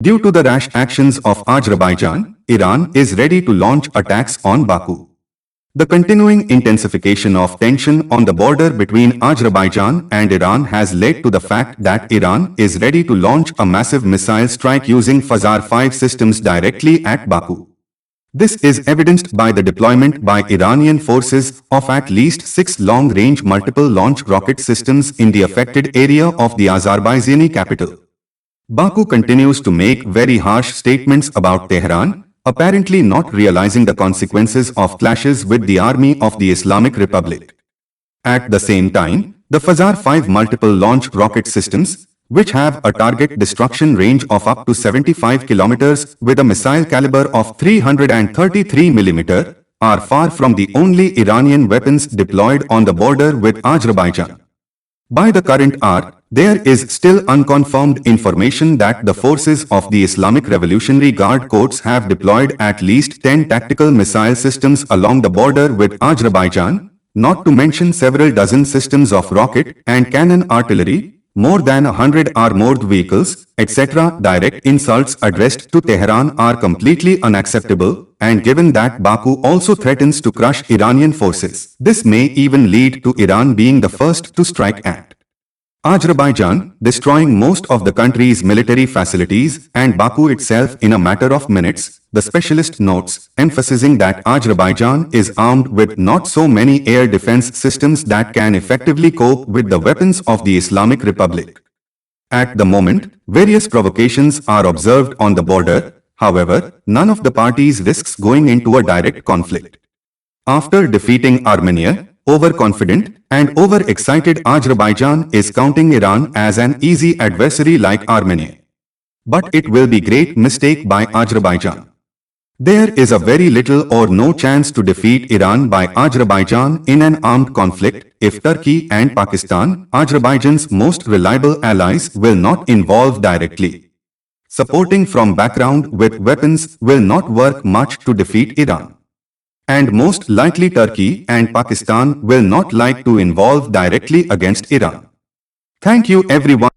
Due to the rash actions of Azerbaijan, Iran is ready to launch attacks on Baku. The continuing intensification of tension on the border between Azerbaijan and Iran has led to the fact that Iran is ready to launch a massive missile strike using Fazar-5 systems directly at Baku. This is evidenced by the deployment by Iranian forces of at least 6 long-range multiple-launch rocket systems in the affected area of the Azerbaijani capital. Baku continues to make very harsh statements about Tehran, apparently not realizing the consequences of clashes with the army of the Islamic Republic. At the same time, the Fazar-5 multiple-launch rocket systems, which have a target destruction range of up to 75 kilometers with a missile caliber of 333 mm, are far from the only Iranian weapons deployed on the border with Azerbaijan. By the current hour, there is still unconfirmed information that the forces of the Islamic Revolutionary Guard Corps have deployed at least 10 tactical missile systems along the border with Azerbaijan, not to mention several dozen systems of rocket and cannon artillery, more than 100 armored vehicles, etc. Direct insults addressed to Tehran are completely unacceptable, and given that Baku also threatens to crush Iranian forces, this may even lead to Iran being the first to strike at Azerbaijan, destroying most of the country's military facilities and Baku itself in a matter of minutes, the specialist notes, emphasizing that Azerbaijan is armed with not so many air defense systems that can effectively cope with the weapons of the Islamic Republic. At the moment, various provocations are observed on the border, however, none of the parties risks going into a direct conflict. After defeating Armenia, overconfident and overexcited Azerbaijan is counting Iran as an easy adversary like Armenia. But it will be great mistake by Azerbaijan. There is a very little or no chance to defeat Iran by Azerbaijan in an armed conflict if Turkey and Pakistan, Azerbaijan's most reliable allies, will not involve directly. Supporting from background with weapons will not work much to defeat Iran. And most likely Turkey and Pakistan will not like to involve directly against Iran. Thank you everyone.